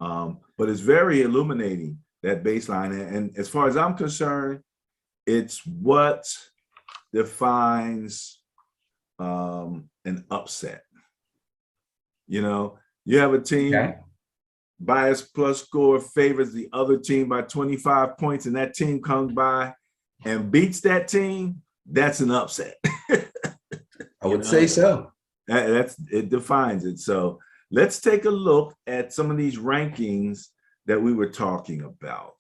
But it's very illuminating, that baseline. And as far as I'm concerned, it's what defines an upset. You know, you have a team, Okay. bias plus score favors the other team by 25 points, and that team comes by and beats that team. That's an upset. I would say so. That's it defines it. So let's take a look at some of these rankings that we were talking about.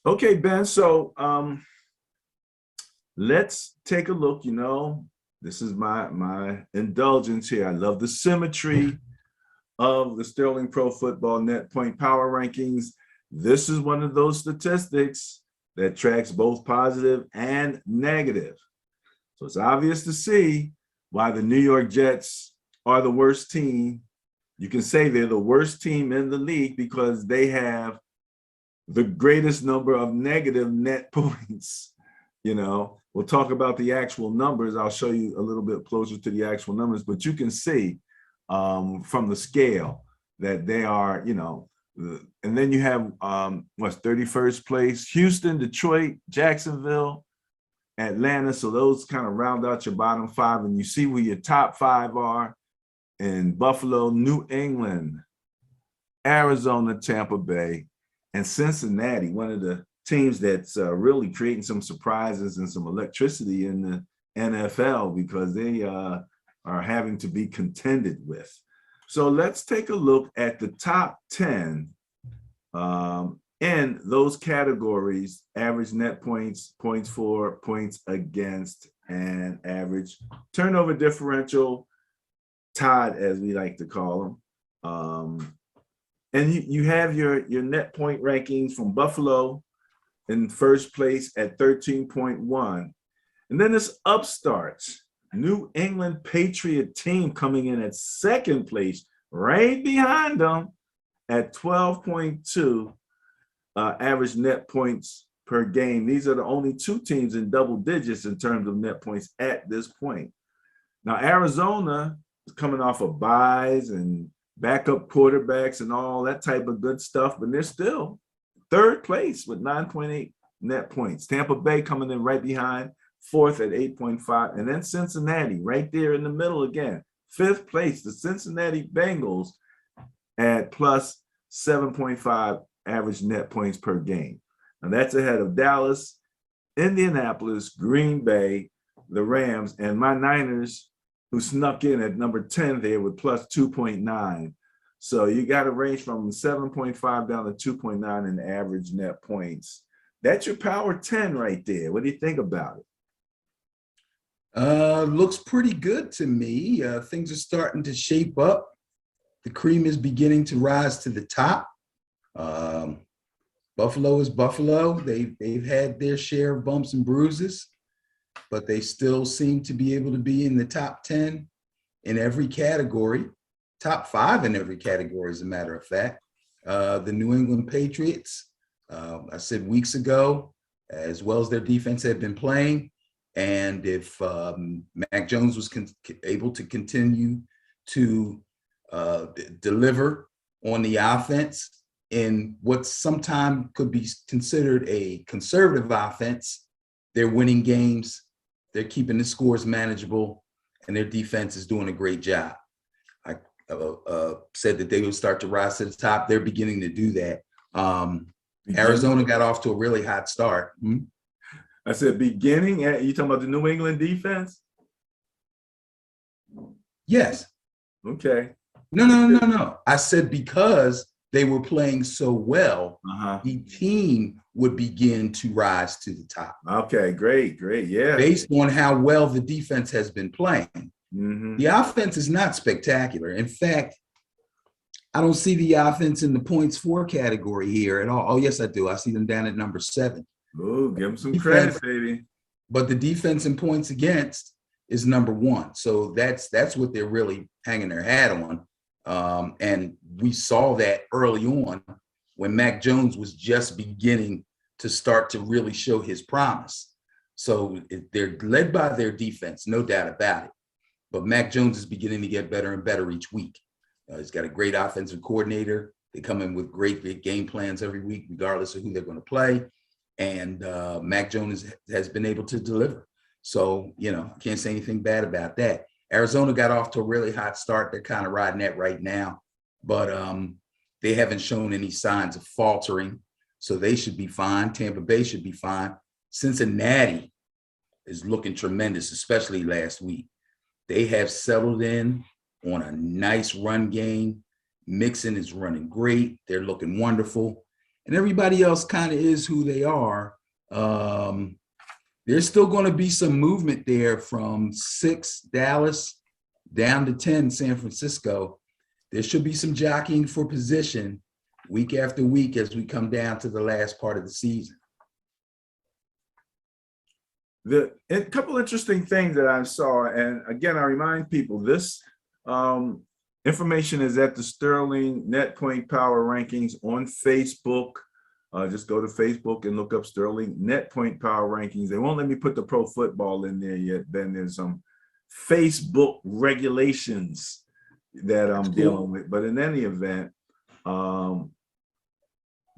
Okay, Ben, so let's take a look. You know, this is my indulgence here. I love the symmetry of the Sterling Pro Football Net Point Power Rankings. This is one of those statistics that tracks both positive and negative. So it's obvious to see why the New York Jets are the worst team. You can say they're the worst team in the league because they have the greatest number of negative net points. You know, we'll talk about the actual numbers. I'll show you a little bit closer to the actual numbers, but you can see from the scale that they are, you know, and then you have what's 31st place, Houston, Detroit, Jacksonville, Atlanta. So those kind of round out your bottom five, and you see where your top five are in Buffalo, New England, Arizona, Tampa Bay, and Cincinnati, one of the teams that's really creating some surprises and some electricity in the NFL because they are having to be contended with. So let's take a look at the top 10 in those categories: average net points, points for, points against, and average turnover differential, TOD, as we like to call them. And you have your net point rankings from Buffalo in first place at 13.1. And then this upstarts New England Patriot team coming in at second place, right behind them at 12.2 average net points per game. These are the only two teams in double digits in terms of net points at this point. Now, Arizona is coming off of buys and backup quarterbacks and all that type of good stuff, but they're still third place with 9.8 net points. Tampa Bay coming in right behind, fourth at 8.5, and then Cincinnati right there in the middle again, fifth place, the Cincinnati Bengals at plus 7.5 average net points per game. Now that's ahead of Dallas, Indianapolis, Green Bay, the Rams, and my Niners, who snuck in at number 10 there with plus 2.9. So you got to range from 7.5 down to 2.9 in average net points. That's your power 10 right there. What do you think about it? Looks pretty good to me. Things are starting to shape up. The cream is beginning to rise to the top. Buffalo is Buffalo. They've had their share of bumps and bruises, but they still seem to be able to be in the top 10 in every category, top 5 in every category, as a matter of fact. The New England Patriots, I said weeks ago, as well as their defense had been playing, and if Mac Jones was able to continue to deliver on the offense in what sometimes could be considered a conservative offense, they're winning games. They're keeping the scores manageable, and their defense is doing a great job. I said that they would start to rise to the top. They're beginning to do that. Arizona got off to a really hot start. I said beginning. You talking about the New England defense? Yes. Okay. No. I said because they were playing so well, the team would begin to rise to the top. Okay, great. Yeah. Based on how well the defense has been playing. The offense is not spectacular. In fact, I don't see the offense in the points for category here at all. Oh, yes, I do. I see them down at number 7. Oh, give them some credit, baby. But the defense in points against is number 1. So that's what they're really hanging their hat on. And we saw that early on when Mac Jones was just beginning to start to really show his promise. So they're led by their defense, no doubt about it. But Mac Jones is beginning to get better and better each week. He's got a great offensive coordinator. They come in with great game plans every week, regardless of who they're going to play. And Mac Jones has been able to deliver. So, I can't say anything bad about that. Arizona got off to a really hot start. They're kind of riding that right now, but they haven't shown any signs of faltering. So they should be fine. Tampa Bay should be fine. Cincinnati is looking tremendous, especially last week. They have settled in on a nice run game. Mixon is running great. They're looking wonderful. And everybody else kind of is who they are. There's still going to be some movement there from 6 Dallas down to 10 San Francisco. There should be some jockeying for position week after week as we come down to the last part of the season. A couple interesting things that I saw, and again, I remind people this information is at the Sterling Net Point Power Rankings on Facebook. Just go to Facebook and look up Sterling Net Point Power Rankings. They won't let me put the pro football in there yet. Then there's some Facebook regulations that I'm dealing with. But in any event,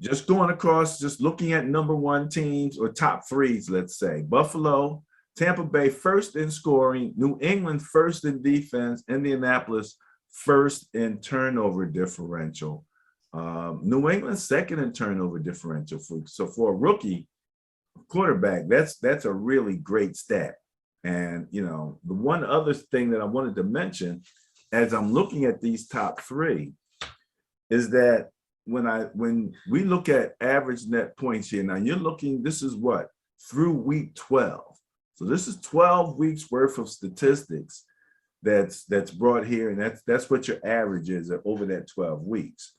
just going across, just looking at number one teams or top threes, let's say. Buffalo, Tampa Bay first in scoring, New England first in defense, Indianapolis first in turnover differential. New England second in turnover differential. So for a rookie quarterback, that's a really great stat. And, the one other thing that I wanted to mention as I'm looking at these top three is that when we look at average net points here, now you're looking, this is what, through week 12. So this is 12 weeks worth of statistics that's brought here, and that's what your average is over that 12 weeks.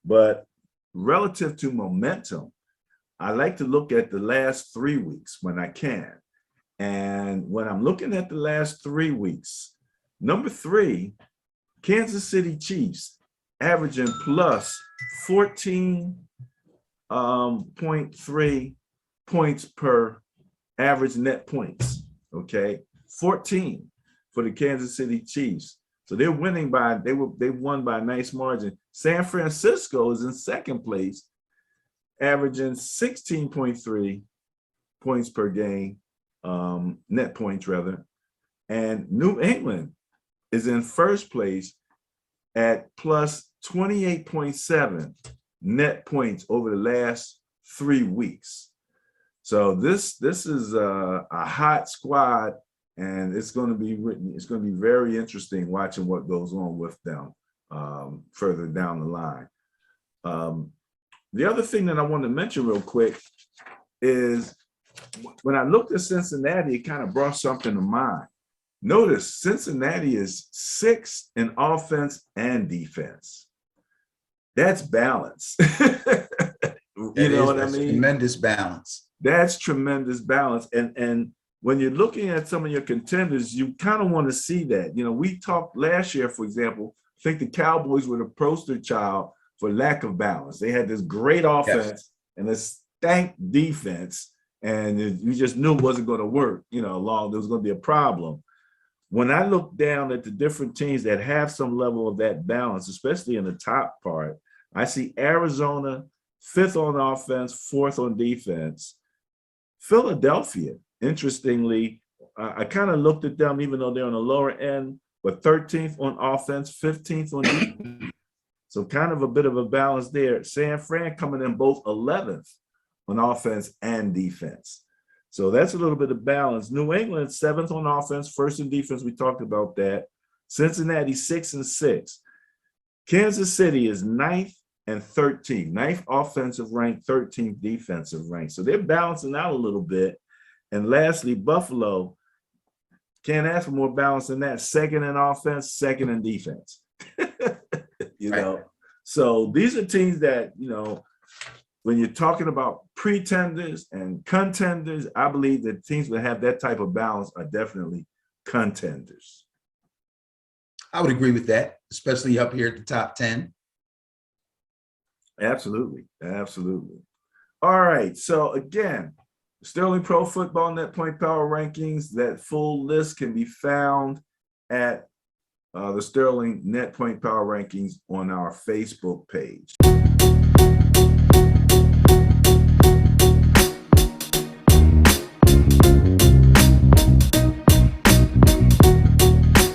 But relative to momentum, I like to look at the last 3 weeks when I can. And when I'm looking at the last 3 weeks, number 3, Kansas City Chiefs, averaging plus 14.3 points per average net points, okay? 14 for the Kansas City Chiefs. So they're winning they won by a nice margin. San Francisco is in second place, averaging 16.3 points per game, net points rather. And New England is in first place at plus 28.7 net points over the last 3 weeks. So this is a hot squad, and it's going to be very interesting watching what goes on with them further down the line. The other thing that I want to mention real quick is when I looked at Cincinnati, it kind of brought something to mind. Notice Cincinnati is 6th in offense and defense. That's balance. You know what I mean? Tremendous balance. That's tremendous balance. And when you're looking at some of your contenders, you kind of want to see that. We talked last year, for example, I think the Cowboys were the poster child for lack of balance. They had this great offense and a stank defense, and you just knew it wasn't going to work. There was going to be a problem. When I look down at the different teams that have some level of that balance, especially in the top part, I see Arizona 5th on offense, 4th on defense. Philadelphia, interestingly, I kind of looked at them, even though they're on the lower end, but 13th on offense, 15th on defense. So kind of a bit of a balance there. San Fran coming in both 11th on offense and defense. So that's a little bit of balance. New England, 7th on offense, 1st in defense. We talked about that. Cincinnati, 6 and 6. Kansas City is 9th and 13th. 9th offensive rank, 13th defensive rank. So they're balancing out a little bit. And lastly, Buffalo, can't ask for more balance than that. 2nd in offense, 2nd in defense. So these are teams that, when you're talking about pretenders and contenders, I believe that teams that have that type of balance are definitely contenders. I would agree with that, especially up here at the top 10. Absolutely. All right. So again, Sterling Pro Football Net Point Power Rankings. That full list can be found at the Sterling Net Point Power Rankings on our Facebook page.